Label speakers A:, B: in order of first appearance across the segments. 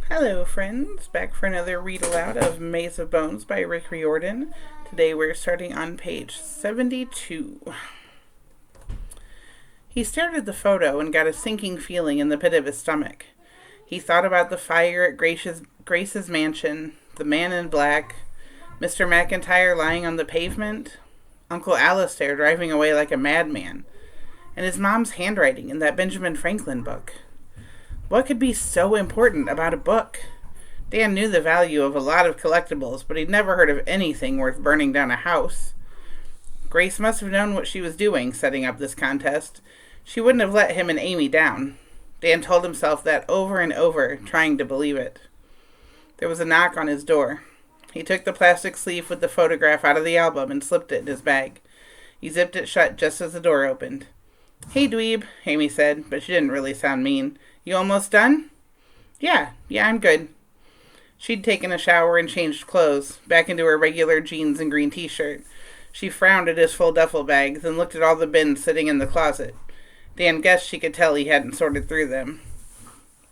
A: Hello, friends. Back for another read aloud of Maze of Bones by Riordan. Today we're starting on page 72. He stared at the photo and got a sinking feeling in the pit of his stomach. He thought about the fire at Grace's mansion, the man in black, Mr. McIntyre lying on the pavement, Uncle Alistair driving away like a madman, and his mom's handwriting in that Benjamin Franklin book. What could be so important about a book? Dan knew the value of a lot of collectibles, but he'd never heard of anything worth burning down a house. Grace must have known what she was doing, setting up this contest. She wouldn't have let him and Amy down. Dan told himself that over and over, trying to believe it. There was a knock on his door. He took the plastic sleeve with the photograph out of the album and slipped it in his bag. He zipped it shut just as the door opened. "Hey, dweeb," Amy said, but she didn't really sound mean. "You almost done?" Yeah, I'm good." She'd taken a shower and changed clothes, back into her regular jeans and green t-shirt. She frowned at his full duffel bag, then looked at all the bins sitting in the closet. Dan guessed she could tell he hadn't sorted through them.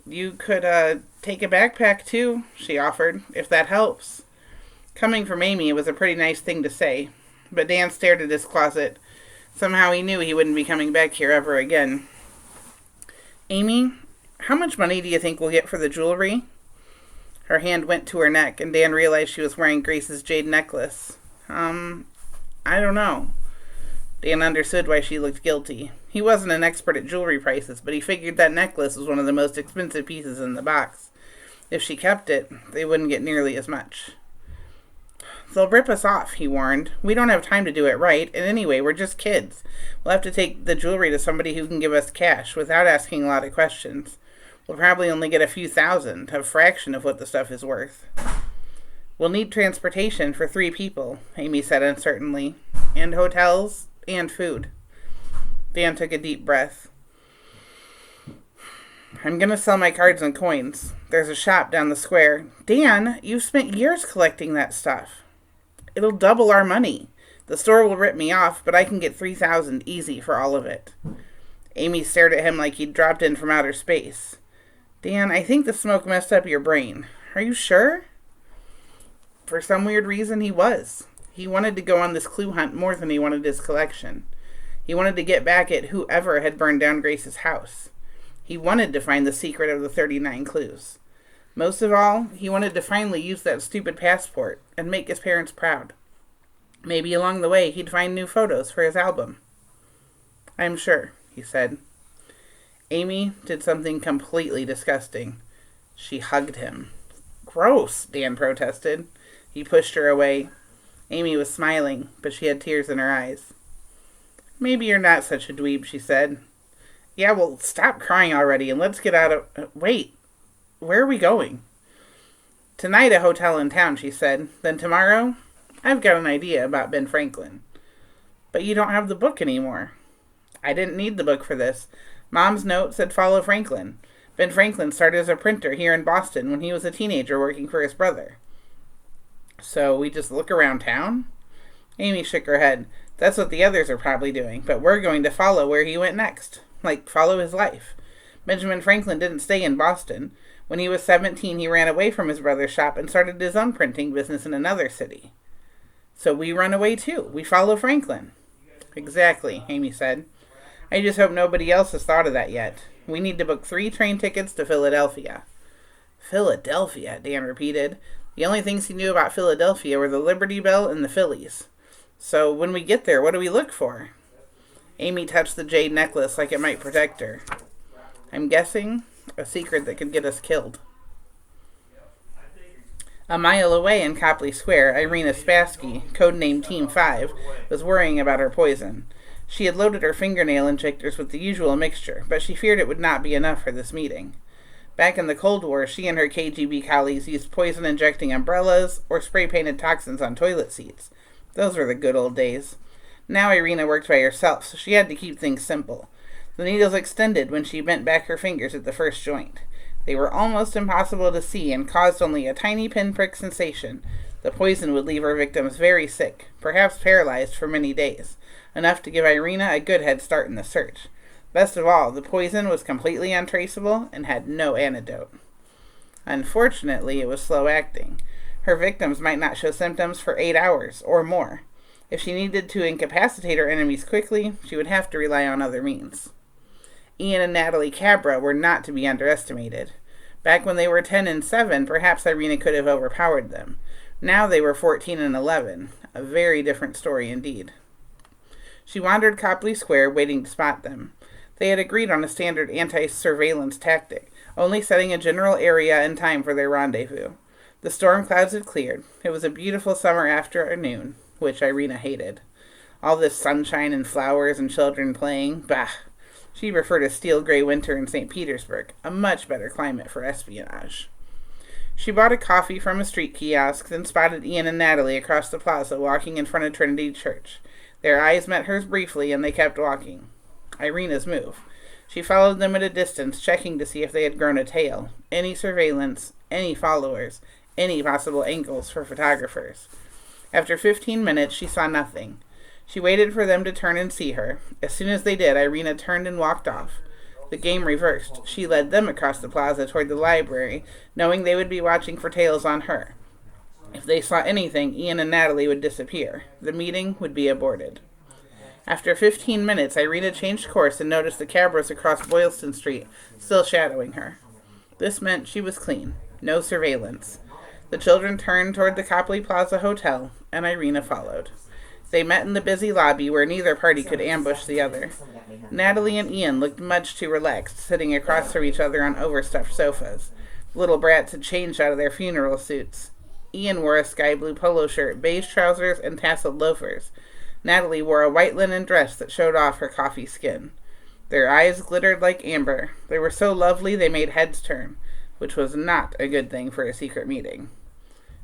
A: "You could, take a backpack, too," she offered, "if that helps." Coming from Amy, it was a pretty nice thing to say, but Dan stared at his closet. Somehow he knew he wouldn't be coming back here ever again. "Amy, how much money do you think we'll get for the jewelry?" Her hand went to her neck, and Dan realized she was wearing Grace's jade necklace. I don't know." Dan understood why she looked guilty. He wasn't an expert at jewelry prices, but he figured that necklace was one of the most expensive pieces in the box. If she kept it, they wouldn't get nearly as much. "They'll rip us off," he warned. "We don't have time to do it right, and anyway, we're just kids. We'll have to take the jewelry to somebody who can give us cash without asking a lot of questions. We'll probably only get a few thousand, a fraction of what the stuff is worth." "We'll need transportation for 3 people," Amy said uncertainly, "and hotels and food." Dan took a deep breath. "I'm going to sell my cards and coins. There's a shop down the square." "Dan, you've spent years collecting that stuff." "It'll double our money. The store will rip me off, but I can get 3,000 easy for all of it." Amy stared at him like he'd dropped in from outer space. "Dan, I think the smoke messed up your brain. Are you sure?" For some weird reason, he was. He wanted to go on this clue hunt more than he wanted his collection. He wanted to get back at whoever had burned down Grace's house. He wanted to find the secret of the 39 clues. Most of all, he wanted to finally use that stupid passport and make his parents proud. Maybe along the way he'd find new photos for his album. "I'm sure," he said. Amy did something completely disgusting. She hugged him. "Gross," Dan protested. He pushed her away. Amy was smiling, but she had tears in her eyes. "Maybe you're not such a dweeb," she said. "Yeah, well, stop crying already and let's get out of... Wait, where are we going?" "Tonight a hotel in town," she said. "Then tomorrow, I've got an idea about Ben Franklin." "But you don't have the book anymore." "I didn't need the book for this. Mom's note said follow Franklin. Ben Franklin started as a printer here in Boston when he was a teenager working for his brother." "So we just look around town?" Amy shook her head. "That's what the others are probably doing, but we're going to follow where he went next. Like, follow his life. Benjamin Franklin didn't stay in Boston. When he was 17, he ran away from his brother's shop and started his own printing business in another city." "So we run away too. We follow Franklin." "Exactly," Amy said. "I just hope nobody else has thought of that yet. We need to book 3 train tickets to Philadelphia." "Philadelphia," Dan repeated. The only things he knew about Philadelphia were the Liberty Bell and the Phillies. "So when we get there, what do we look for?" Amy touched the jade necklace like it might protect her. "I'm guessing a secret that could get us killed." A mile away in Copley Square, Irina Spassky, codenamed Team 5, was worrying about her poison. She had loaded her fingernail injectors with the usual mixture, but she feared it would not be enough for this meeting. Back in the Cold War, she and her KGB colleagues used poison-injecting umbrellas or spray-painted toxins on toilet seats. Those were the good old days. Now Irina worked by herself, so she had to keep things simple. The needles extended when she bent back her fingers at the first joint. They were almost impossible to see and caused only a tiny pinprick sensation. The poison would leave her victims very sick, perhaps paralyzed for many days, enough to give Irina a good head start in the search. Best of all, the poison was completely untraceable and had no antidote. Unfortunately, it was slow acting. Her victims might not show symptoms for 8 hours or more. If she needed to incapacitate her enemies quickly, she would have to rely on other means. Ian and Natalie Cabra were not to be underestimated. Back when they were 10 and 7, perhaps Irina could have overpowered them. Now they were 14 and 11. A very different story indeed. She wandered Copley Square, waiting to spot them. They had agreed on a standard anti-surveillance tactic, only setting a general area and time for their rendezvous. The storm clouds had cleared. It was a beautiful summer afternoon, which Irina hated. All this sunshine and flowers and children playing, bah! She preferred a steel gray winter in St. Petersburg, a much better climate for espionage. She bought a coffee from a street kiosk, then spotted Ian and Natalie across the plaza walking in front of Trinity Church. Their eyes met hers briefly, and they kept walking. Irina's move. She followed them at a distance, checking to see if they had grown a tail, any surveillance, any followers, any possible angles for photographers. After 15 minutes, she saw nothing. She waited for them to turn and see her. As soon as they did, Irina turned and walked off. The game reversed. She led them across the plaza toward the library, knowing they would be watching for tails on her. If they saw anything, Ian and Natalie would disappear. The meeting would be aborted. After 15 minutes, Irina changed course and noticed the Cabras across Boylston Street, still shadowing her. This meant she was clean. No surveillance. The children turned toward the Copley Plaza Hotel, and Irina followed. They met in the busy lobby where neither party could ambush the other. Natalie and Ian looked much too relaxed, sitting across from each other on overstuffed sofas. The little brats had changed out of their funeral suits. Ian wore a sky blue polo shirt, beige trousers, and tasseled loafers. Natalie wore a white linen dress that showed off her coffee skin. Their eyes glittered like amber. They were so lovely they made heads turn, which was not a good thing for a secret meeting.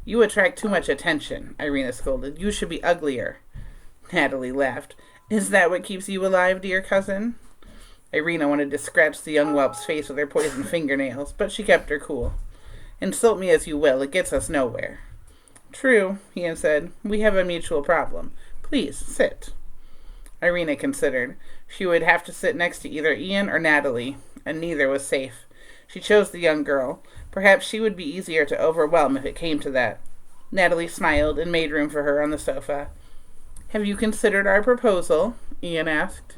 A: "You attract too much attention," Irina scolded. "You should be uglier." Natalie laughed. "Is that what keeps you alive, dear cousin?" Irina wanted to scratch the young whelp's face with her poisoned fingernails, but she kept her cool. "Insult me as you will, it gets us nowhere." "True," Ian said. "We have a mutual problem. Please, sit." Irina considered. She would have to sit next to either Ian or Natalie, and neither was safe. She chose the young girl. Perhaps she would be easier to overwhelm if it came to that. Natalie smiled and made room for her on the sofa. "Have you considered our proposal?" Ian asked.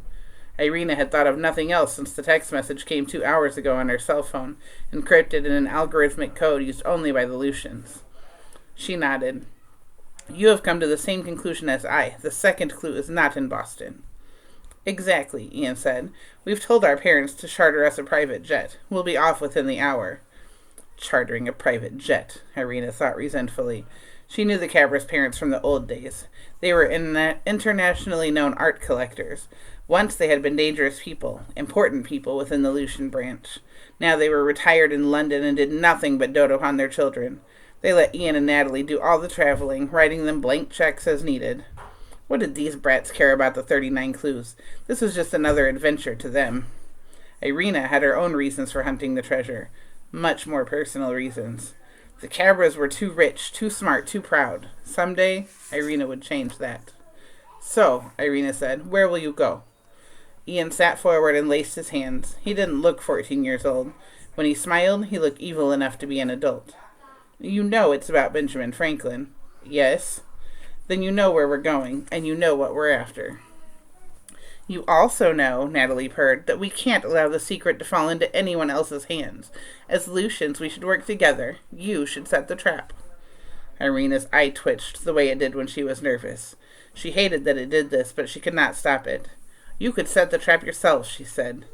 A: Irina had thought of nothing else since the text message came 2 hours ago on her cell phone, encrypted in an algorithmic code used only by the Lucians. She nodded. "You have come to the same conclusion as I. The second clue is not in Boston." "Exactly," Ian said. "We've told our parents to charter us a private jet. We'll be off within the hour." Chartering a private jet, Irina thought resentfully. She knew the Cabras' parents from the old days. They were internationally known art collectors. Once they had been dangerous people, important people within the Lucian branch. Now they were retired in London and did nothing but dote upon their children. They let Ian and Natalie do all the traveling, writing them blank checks as needed. What did these brats care about the 39 clues? This was just another adventure to them. Irina had her own reasons for hunting the treasure. Much more personal reasons. The Cabras were too rich, too smart, too proud. Someday, Irina would change that. "So," Irina said, "where will you go?" Ian sat forward and laced his hands. He didn't look 14 years old. When he smiled, he looked evil enough to be an adult. "You know it's about Benjamin Franklin." "Yes." "Then you know where we're going, and you know what we're after." "You also know," Natalie purred, "that we can't allow the secret to fall into anyone else's hands. As Lucians, we should work together. You should set the trap." Irina's eye twitched the way it did when she was nervous. She hated that it did this, but she could not stop it. "You could set the trap yourself," she said.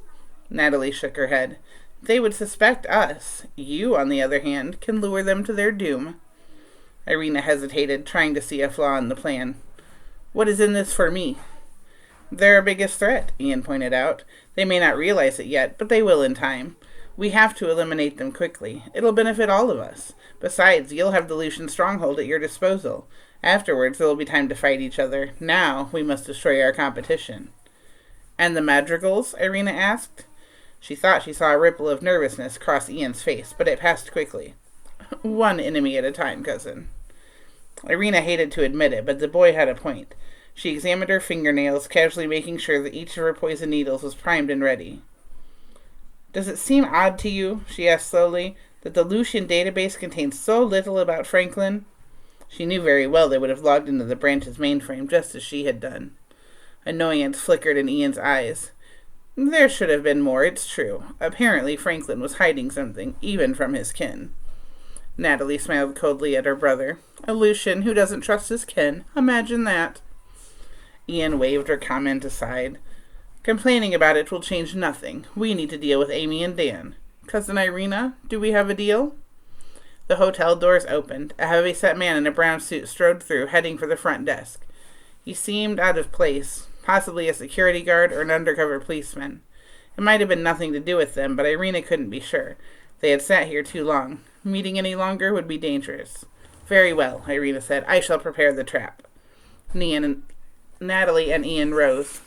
A: Natalie shook her head. "They would suspect us. You, on the other hand, can lure them to their doom." Irina hesitated, trying to see a flaw in the plan. "What is in this for me?" "They're our biggest threat," Ian pointed out. "They may not realize it yet, but they will in time. We have to eliminate them quickly. It'll benefit all of us. Besides, you'll have the Lucian stronghold at your disposal. Afterwards, there will be time to fight each other. Now, we must destroy our competition." "And the madrigals?" Irina asked. She thought she saw a ripple of nervousness cross Ian's face, but it passed quickly. "One enemy at a time, cousin." Irina hated to admit it, but the boy had a point. She examined her fingernails, casually making sure that each of her poison needles was primed and ready. "Does it seem odd to you," she asked slowly, that the Lucian database contained so little about Franklin? She knew very well they would have logged into the branch's mainframe just as she had done. Annoyance flickered in Ian's eyes. There should have been more, it's true. Apparently Franklin was hiding something, even from his kin. Natalie smiled coldly at her brother. A Lucian who doesn't trust his kin. Imagine that. Ian waved her comment aside. Complaining about it will change nothing. We need to deal with Amy and Dan. Cousin Irina, do we have a deal? The hotel doors opened. A heavy-set man in a brown suit strode through, heading for the front desk. He seemed out of place, possibly a security guard or an undercover policeman. It might have been nothing to do with them, but Irina couldn't be sure. They had sat here too long. Meeting any longer would be dangerous. Very well, Irina said. I shall prepare the trap. Natalie and Ian rose.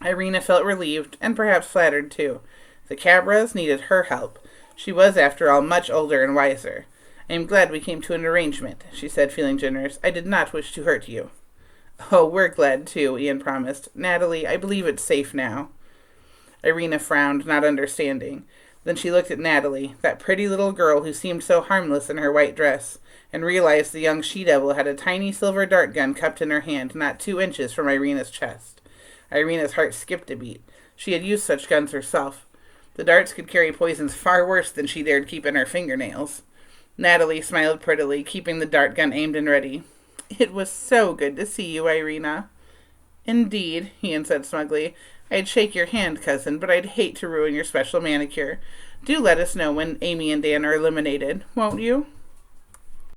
A: Irina felt relieved, and perhaps flattered too. The Cabras needed her help. She was, after all, much older and wiser. I am glad we came to an arrangement, she said, feeling generous. I did not wish to hurt you. Oh, we're glad, too, Ian promised. Natalie, I believe it's safe now. Irina frowned, not understanding. Then she looked at Natalie, that pretty little girl who seemed so harmless in her white dress, and realized the young she-devil had a tiny silver dart gun cupped in her hand not 2 inches from Irina's chest. Irina's heart skipped a beat. She had used such guns herself. The darts could carry poisons far worse than she dared keep in her fingernails. Natalie smiled prettily, keeping the dart gun aimed and ready. It was so good to see you, Irina. Indeed, Ian said smugly. I'd shake your hand, cousin, but I'd hate to ruin your special manicure. Do let us know when Amy and Dan are eliminated, won't you?